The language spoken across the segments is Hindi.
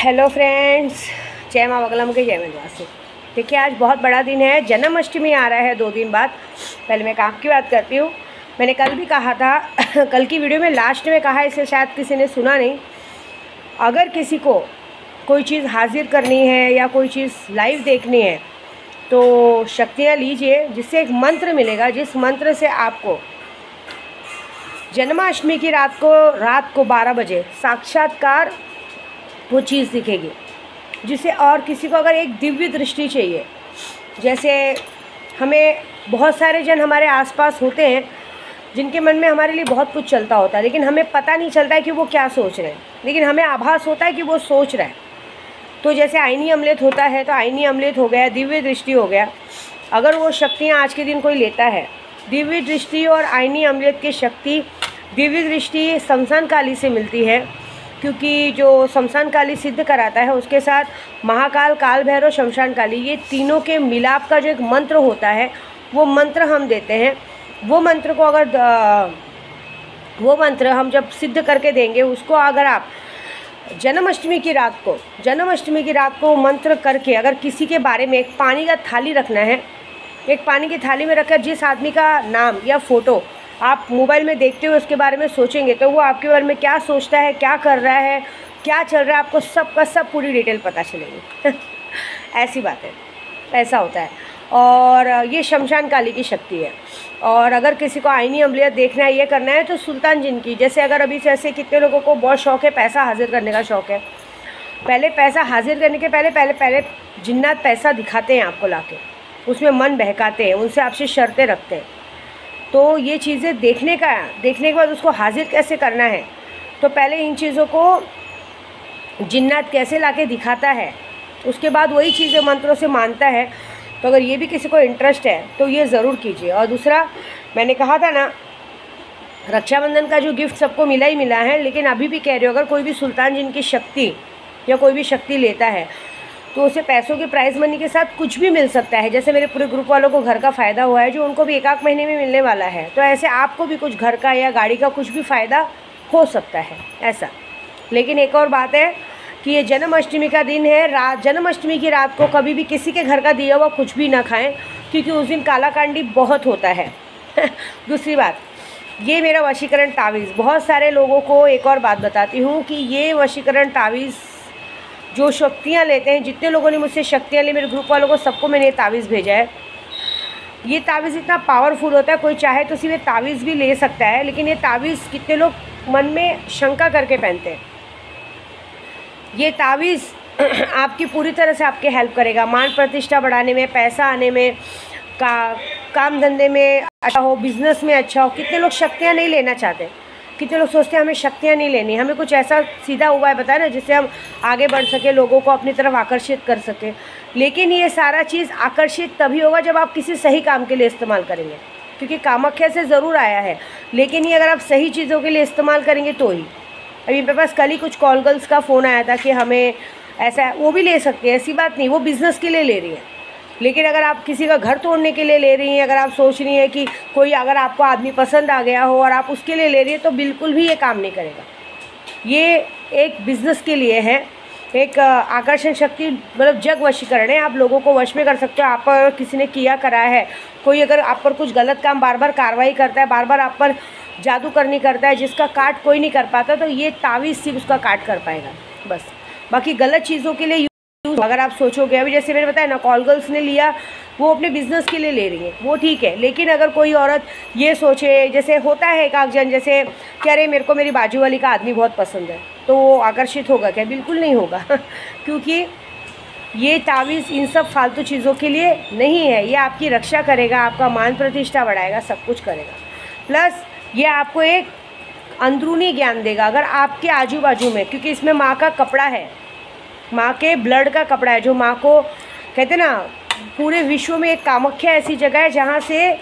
हेलो फ्रेंड्स, जय माँ बगला मुखी, जय मद्रासी। देखिए, आज बहुत बड़ा दिन है, जन्माष्टमी आ रहा है 2 दिन बाद। पहले मैं काम की बात करती हूँ। मैंने कल भी कहा था कल की वीडियो में लास्ट में कहा, इसे शायद किसी ने सुना नहीं। अगर किसी को कोई चीज़ हाजिर करनी है या कोई चीज़ लाइव देखनी है तो शक्तियाँ लीजिए, जिससे एक मंत्र मिलेगा, जिस मंत्र से आपको जन्माष्टमी की रात को 12 बजे साक्षात्कार वो चीज़ दिखेगी, जिसे और किसी को अगर एक दिव्य दृष्टि चाहिए। जैसे हमें बहुत सारे जन हमारे आसपास होते हैं जिनके मन में हमारे लिए बहुत कुछ चलता होता है, लेकिन हमें पता नहीं चलता है कि वो क्या सोच रहे हैं, लेकिन हमें आभास होता है कि वो सोच रहा है। तो जैसे आईनी अमलेत होता है, तो आईनी अमलेत हो गया, दिव्य दृष्टि हो गया। अगर वो शक्तियाँ आज के दिन कोई लेता है, दिव्य दृष्टि और आईनी अमलेत की शक्ति, दिव्य दृष्टि शमशान काली से मिलती है, क्योंकि जो शमशान काली सिद्ध कराता है उसके साथ महाकाल, काल भैरव, शमशान काली, ये तीनों के मिलाप का जो एक मंत्र होता है, वो मंत्र हम देते हैं। वो मंत्र को वो मंत्र हम जब सिद्ध करके देंगे, उसको अगर आप जन्माष्टमी की रात को मंत्र करके, अगर किसी के बारे में एक पानी का थाली रखना है, एक पानी की थाली में रखकर जिस आदमी का नाम या फ़ोटो आप मोबाइल में देखते हुए उसके बारे में सोचेंगे, तो वो आपके बारे में क्या सोचता है, क्या कर रहा है, क्या चल रहा है, आपको सब का सब पूरी डिटेल पता चलेगी। ऐसी बात है, ऐसा होता है। और ये शमशान काली की शक्ति है। और अगर किसी को आईनी अमलियत देखना है, ये करना है, तो सुल्तान जिन की, जैसे अगर अभी से ऐसे कितने लोगों को बहुत शौक़ है, पैसा हाजिर करने का शौक़ है। पहले पैसा हाजिर करने के पहले जिन्नात पैसा दिखाते हैं आपको लाके, उसमें मन बहकाते हैं, उनसे आपसे शर्तें रखते हैं। तो ये चीज़ें देखने के बाद उसको हाजिर कैसे करना है, तो पहले इन चीज़ों को जिन्नात कैसे लाके दिखाता है, उसके बाद वही चीज़ें मंत्रों से मानता है। तो अगर ये भी किसी को इंटरेस्ट है तो ये ज़रूर कीजिए। और दूसरा, मैंने कहा था ना, रक्षाबंधन का जो गिफ्ट सबको मिला ही मिला है, लेकिन अभी भी कह रही हूँ, अगर कोई भी सुल्तान जिन की शक्ति या कोई भी शक्ति लेता है तो उसे पैसों के प्राइज़ मनी के साथ कुछ भी मिल सकता है। जैसे मेरे पूरे ग्रुप वालों को घर का फ़ायदा हुआ है, जो उनको भी 1-8 महीने में मिलने वाला है, तो ऐसे आपको भी कुछ घर का या गाड़ी का कुछ भी फ़ायदा हो सकता है ऐसा। लेकिन एक और बात है कि ये जन्माष्टमी का दिन है, जन्माष्टमी की रात को कभी भी किसी के घर का दिया हुआ कुछ भी ना खाएं, क्योंकि उस दिन कालाकांडी बहुत होता है। दूसरी बात, ये मेरा वशीकरण तावीज़, बहुत सारे लोगों को एक और बात बताती हूँ कि ये वशीकरण तावीज़ जो शक्तियाँ लेते हैं, जितने लोगों ने मुझसे शक्तियाँ ली, मेरे ग्रुप वालों को सबको मैंने ये तावीज़ भेजा है। ये तावीज़ इतना पावरफुल होता है, कोई चाहे तो सिर्फ तावीज़ भी ले सकता है, लेकिन ये तावीज़ कितने लोग मन में शंका करके पहनते हैं। ये तावीज़ आपकी पूरी तरह से आपके हेल्प करेगा, मान प्रतिष्ठा बढ़ाने में, पैसा आने में, काम धंधे में अच्छा हो, बिज़नेस में अच्छा हो। कितने लोग शक्तियाँ नहीं लेना चाहते, कितने लोग सोचते हैं हमें शक्तियाँ नहीं लेनी, हमें कुछ ऐसा सीधा उपाय बताए ना जिससे हम आगे बढ़ सके, लोगों को अपनी तरफ आकर्षित कर सकें। लेकिन ये सारा चीज़ आकर्षित तभी होगा जब आप किसी सही काम के लिए इस्तेमाल करेंगे, क्योंकि कामाख्या से ज़रूर आया है, लेकिन ये अगर आप सही चीज़ों के लिए इस्तेमाल करेंगे तो ही। अभी मेरे पास कल ही कुछ कॉल गर्ल्स का फ़ोन आया था कि हमें ऐसा, वो भी ले सकते हैं, ऐसी बात नहीं, वो बिज़नेस के लिए ले रही है। लेकिन अगर आप किसी का घर तोड़ने के लिए ले रही हैं, अगर आप सोच रही हैं कि कोई अगर आपको आदमी पसंद आ गया हो और आप उसके लिए ले रही हैं, तो बिल्कुल भी ये काम नहीं करेगा। ये एक बिज़नेस के लिए है, एक आकर्षण शक्ति, मतलब जग वशीकरण है, आप लोगों को वश में कर सकते हो। आप पर किसी ने किया कराया है, कोई अगर आप पर कुछ गलत काम बार बार कार्रवाई करता है, बार बार आप पर जादू करनी करता है, जिसका काट कोई नहीं कर पाता, तो ये तावीज़ सिर्फ उसका काट कर पाएगा बस। बाकी गलत चीज़ों के लिए अगर आप सोचोगे, अभी जैसे मैंने बताया ना, कॉल गर्ल्स ने लिया, वो अपने बिज़नेस के लिए ले रही है, वो ठीक है। लेकिन अगर कोई औरत ये सोचे, जैसे होता है एक जन, जैसे कह रहे मेरे को मेरी बाजू वाली का आदमी बहुत पसंद है, तो वो आकर्षित होगा क्या? बिल्कुल नहीं होगा। क्योंकि ये तावीज़ इन सब फालतू चीज़ों के लिए नहीं है, ये आपकी रक्षा करेगा, आपका मान प्रतिष्ठा बढ़ाएगा, सब कुछ करेगा। प्लस ये आपको एक अंदरूनी ज्ञान देगा। अगर आपके आजू बाजू में, क्योंकि इसमें माँ का कपड़ा है, माँ के ब्लड का कपड़ा है, जो माँ को कहते हैं ना, पूरे विश्व में एक कामाख्या ऐसी जगह है जहाँ से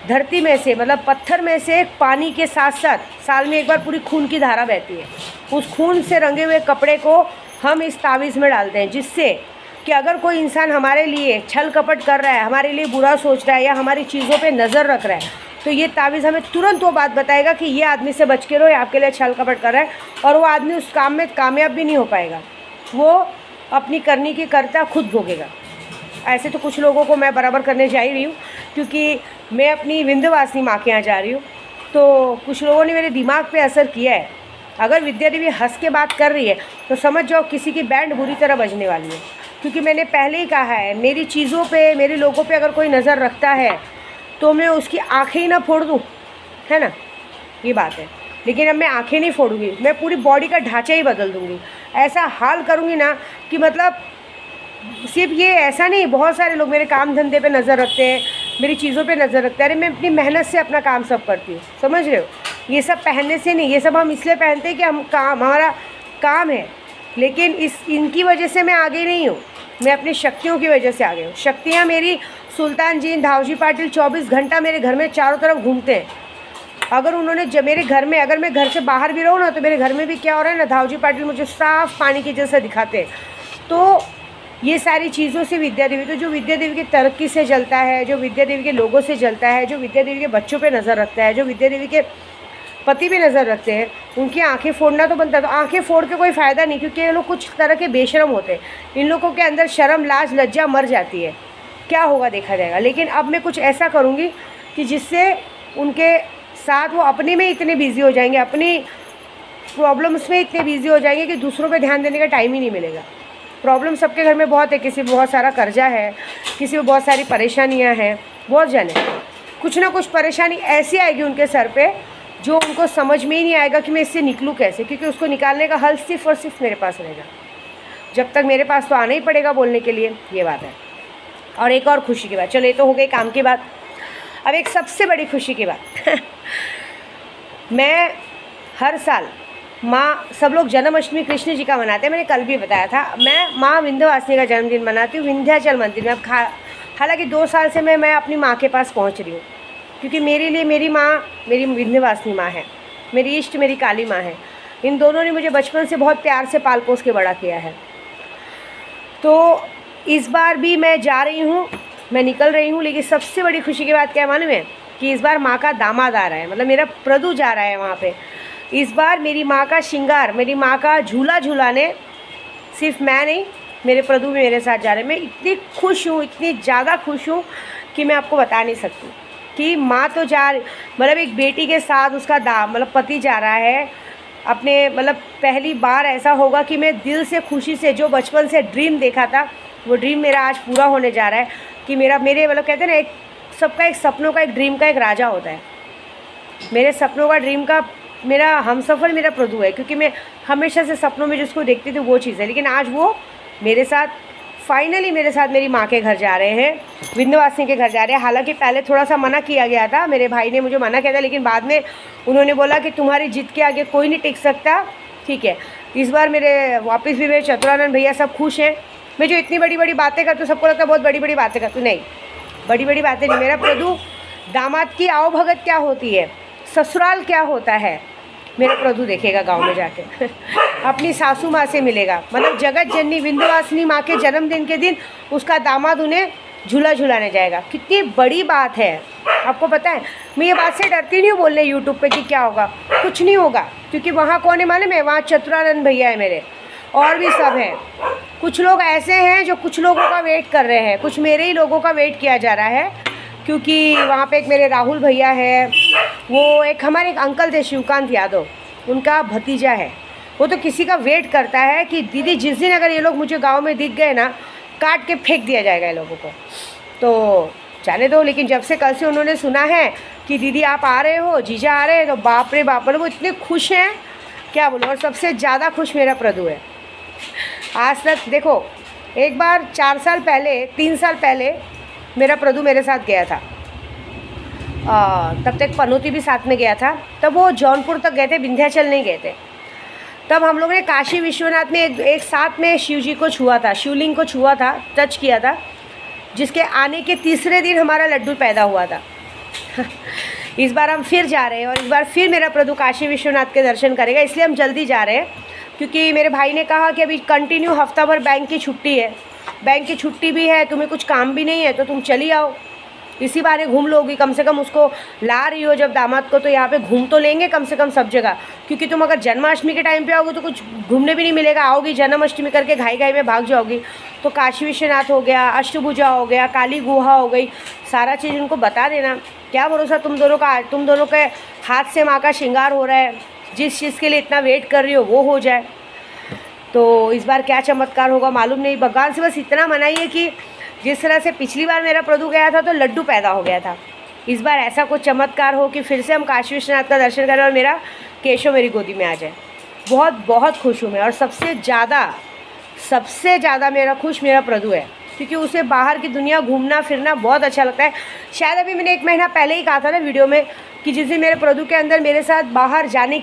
धरती में से, मतलब पत्थर में से पानी के साथ साथ साल में एक बार पूरी खून की धारा बहती है। उस खून से रंगे हुए कपड़े को हम इस तावीज़ में डालते हैं, जिससे कि अगर कोई इंसान हमारे लिए छल कपट कर रहा है, हमारे लिए बुरा सोच रहा है या हमारी चीज़ों पे नज़र रख रहा है, तो ये तावीज़ हमें तुरंत वो बात बताएगा कि ये आदमी से बच के रहो, ये आपके लिए छल कपट कर रहा है, और वो आदमी उस काम में कामयाब भी नहीं हो पाएगा। वो अपनी करनी की कर्ता खुद भोगेगा। ऐसे तो कुछ लोगों को मैं बराबर करने जा ही रही हूँ, क्योंकि मैं अपनी विंध्यवासिनी माँ के यहाँ जा रही हूँ, तो कुछ लोगों ने मेरे दिमाग पे असर किया है। अगर विद्या देवी हंस के बात कर रही है तो समझ जाओ किसी की बैंड बुरी तरह बजने वाली है, क्योंकि मैंने पहले ही कहा है, मेरी चीज़ों पे, मेरे लोगों पे अगर कोई नज़र रखता है तो मैं उसकी आँखें ही ना फोड़ दूँ, है ना, ये बात है। लेकिन अब मैं आँखें नहीं फोड़ूंगी, मैं पूरी बॉडी का ढांचा ही बदल दूँगी। ऐसा हाल करूँगी ना कि मतलब सिर्फ ये ऐसा नहीं, बहुत सारे लोग मेरे काम धंधे पे नज़र रखते हैं, मेरी चीज़ों पे नज़र रखते हैं। अरे मैं अपनी मेहनत से अपना काम सब करती हूँ, समझ रहे हो। ये सब पहनने से नहीं, ये सब हम इसलिए पहनते हैं कि हम काम, हमारा काम है। लेकिन इनकी वजह से मैं आगे नहीं हूँ, मैं अपनी शक्तियों की वजह से आगे हूँ। शक्तियाँ मेरी सुल्तान जी, धावजी पाटिल 24 घंटा मेरे घर में चारों तरफ घूमते हैं। अगर उन्होंने जब मेरे घर में, अगर मैं घर से बाहर भी रहूँ ना, तो मेरे घर में भी क्या हो रहा है ना, धावजी पाटिल मुझे साफ पानी के जैसा दिखाते हैं। तो ये सारी चीज़ों से विद्या देवी, तो जो विद्या देवी की तरक्की से जलता है, जो विद्या देवी के लोगों से जलता है, जो विद्या देवी के बच्चों पे नज़र रखता है, जो विद्या देवी के पति पे नज़र रखते हैं, उनकी आंखें फोड़ना तो बनता है। तो आंखें फोड़ के कोई फ़ायदा नहीं, क्योंकि ये लोग कुछ तरह के बेशरम होते हैं। इन लोगों के अंदर शर्म, लाज, लज्जा मर जाती है। क्या होगा देखा जाएगा। लेकिन अब मैं कुछ ऐसा करूँगी कि जिससे उनके साथ वो अपने में इतने बिजी हो जाएंगे, अपनी प्रॉब्लम्स में इतने बिजी हो जाएंगे कि दूसरों पे ध्यान देने का टाइम ही नहीं मिलेगा। प्रॉब्लम सबके घर में बहुत है, किसी को बहुत सारा कर्जा है, किसी को बहुत सारी परेशानियां हैं, बहुत जाने कुछ ना कुछ परेशानी ऐसी आएगी उनके सर पे जो उनको समझ में ही नहीं आएगा कि मैं इससे निकलूँ कैसे, क्योंकि उसको निकालने का हल सिर्फ और सिर्फ मेरे पास रहेगा। जब तक मेरे पास तो आना ही पड़ेगा बोलने के लिए, ये बात है। और एक और खुशी की बात, चलो ये तो हो गई काम की बात। अब एक सबसे बड़ी खुशी की बात मैं हर साल माँ, सब लोग जन्माष्टमी कृष्ण जी का मनाते हैं, मैंने कल भी बताया था। मैं माँ विंध्यवासिनी का जन्मदिन मनाती हूँ विंध्याचल मंदिर में। अब हालांकि 2 साल से मैं अपनी माँ के पास पहुँच रही हूँ, क्योंकि मेरे लिए मेरी माँ मेरी विंध्यवासिनी माँ है, मेरी इष्ट मेरी काली माँ है। इन दोनों ने मुझे बचपन से बहुत प्यार से पाल पोस के बड़ा किया है। तो इस बार भी मैं जा रही हूँ, मैं निकल रही हूँ। लेकिन सबसे बड़ी खुशी की बात क्या है मालूम है, कि इस बार माँ का दामाद आ रहा है, मतलब मेरा प्रदू जा रहा है वहाँ पे। इस बार मेरी माँ का श्रृंगार, मेरी माँ का झूला झूलाने सिर्फ मैं नहीं, मेरे प्रदू भी मेरे साथ जा रहे हैं। मैं इतनी खुश हूँ, इतनी ज़्यादा खुश हूँ कि मैं आपको बता नहीं सकती कि माँ तो जा, मतलब एक बेटी के साथ उसका मतलब पति जा रहा है अपने, मतलब पहली बार ऐसा होगा कि मैं दिल से खुशी से, जो बचपन से ड्रीम देखा था, वो ड्रीम मेरा आज पूरा होने जा रहा है। कि मेरे मतलब कहते हैं ना, एक सबका एक सपनों का, एक ड्रीम का एक राजा होता है। मेरे सपनों का, ड्रीम का मेरा हमसफ़र मेरा प्रदू है, क्योंकि मैं हमेशा से सपनों में जिसको देखती थी वो चीज़ है। लेकिन आज वो मेरे साथ, फाइनली मेरे साथ मेरी माँ के घर जा रहे हैं, विंध्यवासिनी के घर जा रहे हैं। हालांकि पहले थोड़ा सा मना किया गया था, मेरे भाई ने मुझे मना किया था, लेकिन बाद में उन्होंने बोला कि तुम्हारी जिद के आगे कोई नहीं टिक सकता, ठीक है। इस बार मेरे वापस भी मेरे चतुरानंद भैया सब खुश हैं। मैं जो इतनी बड़ी बड़ी बातें करती हूँ, सबको लगता है बहुत बड़ी बड़ी बातें करती हूँ, नहीं, बड़ी बड़ी बातें नहीं। मेरा प्रदू, दामाद की आवभगत क्या होती है, ससुराल क्या होता है, मेरा प्रदू देखेगा गांव में जाके अपनी सासू माँ से मिलेगा। मतलब जगत जननी विंध्यवासिनी माँ के जन्मदिन के दिन उसका दामाद उन्हें झूला झूलाने जाएगा। कितनी बड़ी बात है, आपको पता है। मैं ये बात से डरती नहीं हूँ बोलने यूट्यूब पे कि क्या होगा, कुछ नहीं होगा, क्योंकि वहाँ कौन है मालूम है, वहाँ चतुरानंद भैया है मेरे, और भी सब हैं। कुछ लोग ऐसे हैं जो कुछ लोगों का वेट कर रहे हैं, कुछ मेरे ही लोगों का वेट किया जा रहा है, क्योंकि वहाँ पे एक मेरे राहुल भैया है, वो एक हमारे एक अंकल थे शिवकांत यादव, उनका भतीजा है। वो तो किसी का वेट करता है कि दीदी जिस दिन अगर ये लोग मुझे गांव में दिख गए ना, काट के फेंक दिया जाएगा ये लोगों को। तो जाने दो। लेकिन जब से कल से उन्होंने सुना है कि दीदी आप आ रहे हो, जीजा आ रहे हैं, तो बाप रे बाप, वो इतने खुश हैं क्या बोलो। और सबसे ज़्यादा खुश मेरा प्रदू है। आज तक देखो, एक बार 4 साल पहले, 3 साल पहले मेरा प्रदू मेरे साथ गया था, तब तक पनौती भी साथ में गया था। तब वो जौनपुर तक गए थे, विंध्याचल नहीं गए थे। तब हम लोग ने काशी विश्वनाथ में एक साथ में शिव जी को छुआ था, शिवलिंग को छुआ था, टच किया था, जिसके आने के तीसरे दिन हमारा लड्डू पैदा हुआ था। इस बार हम फिर जा रहे हैं, और इस बार फिर मेरा प्रदू काशी विश्वनाथ के दर्शन करेगा। इसलिए हम जल्दी जा रहे हैं, क्योंकि मेरे भाई ने कहा कि अभी कंटिन्यू हफ्ता भर बैंक की छुट्टी है, बैंक की छुट्टी भी है, तुम्हें कुछ काम भी नहीं है, तो तुम चली आओ। इसी बारे घूम लोगी, कम से कम उसको ला रही हो जब दामाद को, तो यहाँ पे घूम तो लेंगे कम से कम सब जगह। क्योंकि तुम अगर जन्माष्टमी के टाइम पे आओगे तो कुछ घूमने भी नहीं मिलेगा, आओगी जन्माष्टमी करके घाई घाई में भाग जाओगी। तो काशी विश्वनाथ हो गया, अष्टभुजा हो गया, काली गुहा हो गई, सारा चीज़ उनको बता देना। क्या भरोसा तुम दोनों के हाथ से माँ का श्रृंगार हो रहा है, जिस चीज़ के लिए इतना वेट कर रही हो वो हो जाए। तो इस बार क्या चमत्कार होगा मालूम नहीं। भगवान से बस इतना मनाइए कि जिस तरह से पिछली बार मेरा प्रदू गया था तो लड्डू पैदा हो गया था, इस बार ऐसा कुछ चमत्कार हो कि फिर से हम काशी विश्वनाथ का दर्शन करें और मेरा केशव मेरी गोदी में आ जाए। बहुत बहुत खुश हूँ मैं। और सबसे ज़्यादा मेरा खुश मेरा प्रदू है, क्योंकि उसे बाहर की दुनिया घूमना फिरना बहुत अच्छा लगता है। शायद अभी मैंने 1 महीना पहले ही कहा था ना वीडियो में कि जिस दिन मेरे प्रदू के अंदर मेरे साथ बाहर जाने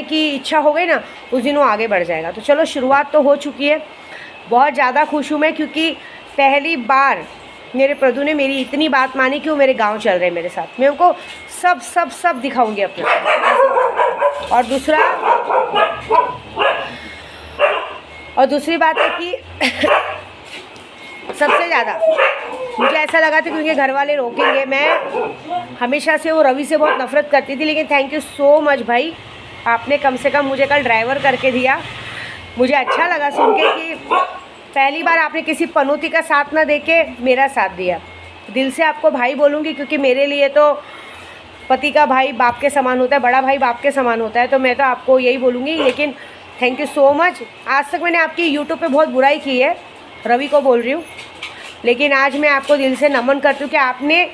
की इच्छा हो गई ना, उस दिन वो आगे बढ़ जाएगा। तो चलो शुरुआत तो हो चुकी है। बहुत ज़्यादा खुश हूँ मैं, क्योंकि पहली बार मेरे प्रदू ने मेरी इतनी बात मानी कि वो मेरे गांव चल रहे हैं मेरे साथ। मैं उनको सब दिखाऊंगी अपने। और दूसरी बात है कि सबसे ज़्यादा मुझे ऐसा लगा था क्योंकि घर वाले रोकेंगे। मैं हमेशा से वो रवि से बहुत नफ़रत करती थी, लेकिन थैंक यू सो मच भाई, आपने कम से कम मुझे कल ड्राइवर करके दिया। मुझे अच्छा लगा सुन के कि पहली बार आपने किसी पनौती का साथ ना देके मेरा साथ दिया। दिल से आपको भाई बोलूँगी, क्योंकि मेरे लिए तो पति का भाई बाप के समान होता है, बड़ा भाई बाप के समान होता है। तो मैं तो आपको यही बोलूँगी। लेकिन थैंक यू सो मच। आज तक मैंने आपकी यूट्यूब पे बहुत बुराई की है, रवि को बोल रही हूँ, लेकिन आज मैं आपको दिल से नमन करती हूँ कि आपने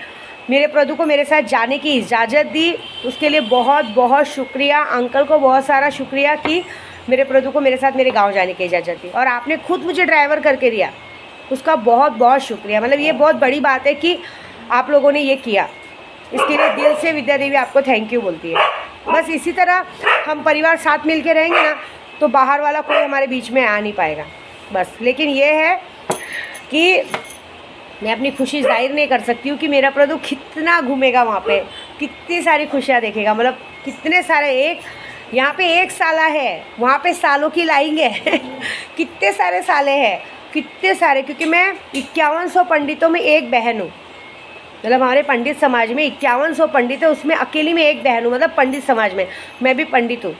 मेरे प्रदू को मेरे साथ जाने की इजाज़त दी। उसके लिए बहुत बहुत शुक्रिया। अंकल को बहुत सारा शुक्रिया कि मेरे प्रदू को मेरे साथ मेरे गांव जाने की इजाज़त दी। और आपने खुद मुझे ड्राइवर करके दिया, उसका बहुत बहुत शुक्रिया। मतलब ये बहुत बड़ी बात है कि आप लोगों ने ये किया। इसके लिए दिल से विद्या देवी आपको थैंक यू बोलती है। बस इसी तरह हम परिवार साथ मिल के रहेंगे ना, तो बाहर वाला कोई हमारे बीच में आ नहीं पाएगा बस। लेकिन ये है कि मैं अपनी खुशी जाहिर नहीं कर सकती हूँ कि मेरा प्रदू कितना घूमेगा वहाँ पे, कितनी सारी खुशियाँ देखेगा। मतलब कितने सारे, यहाँ पे 1 साला है, वहाँ पे सालों की लाइन है कितने सारे साले हैं, कितने सारे। क्योंकि मैं 5100 पंडितों में एक बहन हूँ। मतलब हमारे पंडित समाज में 5100 पंडित है, उसमें अकेली में एक बहन हूँ। मतलब पंडित समाज में मैं भी पंडित हूँ।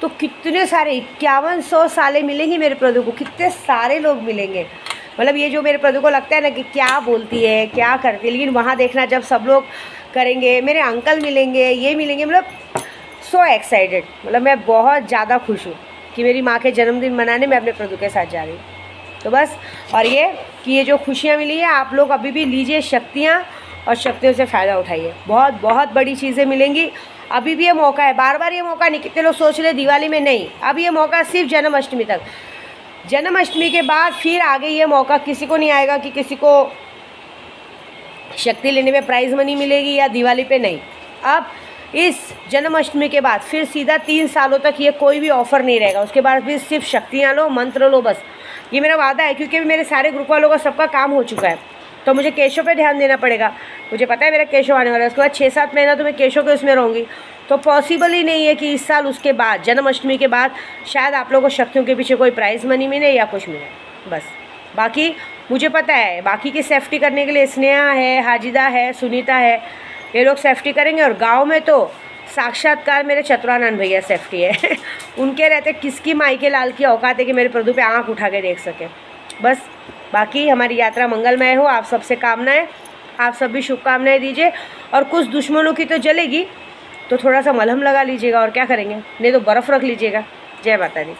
तो कितने सारे 5100 साले मिलेंगे मेरे प्रदू को, कितने सारे लोग मिलेंगे। मतलब ये जो मेरे प्रदू को लगता है ना कि क्या बोलती है क्या करती है, लेकिन वहाँ देखना जब सब लोग करेंगे, मेरे अंकल मिलेंगे, ये मिलेंगे, मतलब सो एक्साइटेड। मतलब मैं बहुत ज़्यादा खुश हूँ कि मेरी माँ के जन्मदिन मनाने मैं अपने प्रदू के साथ जा रही हूँ। तो बस, और ये कि ये जो खुशियाँ मिली है आप लोग अभी भी लीजिए शक्तियाँ, और शक्तियों से फ़ायदा उठाइए। बहुत बहुत बड़ी चीज़ें मिलेंगी। अभी भी ये मौका है, बार बार ये मौका नहीं। कितने लोग सोच रहे दिवाली में नहीं, अब ये मौका सिर्फ जन्माष्टमी तक। जन्माष्टमी के बाद फिर आगे ये मौका किसी को नहीं आएगा कि किसी को शक्ति लेने में प्राइज़ मनी मिलेगी या दिवाली पे नहीं। अब इस जन्माष्टमी के बाद फिर सीधा 3 सालों तक ये कोई भी ऑफ़र नहीं रहेगा। उसके बाद भी सिर्फ शक्तियाँ लो, मंत्र लो, बस। ये मेरा वादा है, क्योंकि मेरे सारे ग्रुप वालों का सबका काम हो चुका है। तो मुझे केशव पे ध्यान देना पड़ेगा। मुझे पता है मेरा केशव आने वाला है, उसके बाद 6-7 महीना तो मैं केशव के उसमें रहूँगी। तो पॉसिबल ही नहीं है कि इस साल उसके बाद जन्माष्टमी के बाद शायद आप लोगों को शक्तियों के पीछे कोई प्राइज़ मनी मिले या कुछ मिले, बस। बाकी मुझे पता है बाकी की सेफ्टी करने के लिए स्नेहा है, हाजिदा है, सुनीता है, ये लोग सेफ्टी करेंगे। और गाँव में तो साक्षात्कार मेरे चतुरानंद भैया सेफ्टी है उनके रहते किसकी माई के लाल की औकात है कि मेरे प्रदू पे आँख उठा के देख सके, बस। बाकी हमारी यात्रा मंगलमय हो, आप सबसे कामनाएं, आप सब भी शुभकामनाएं दीजिए। और कुछ दुश्मनों की तो जलेगी, तो थोड़ा सा मलहम लगा लीजिएगा, और क्या करेंगे, नहीं तो बर्फ़ रख लीजिएगा। जय माता दी।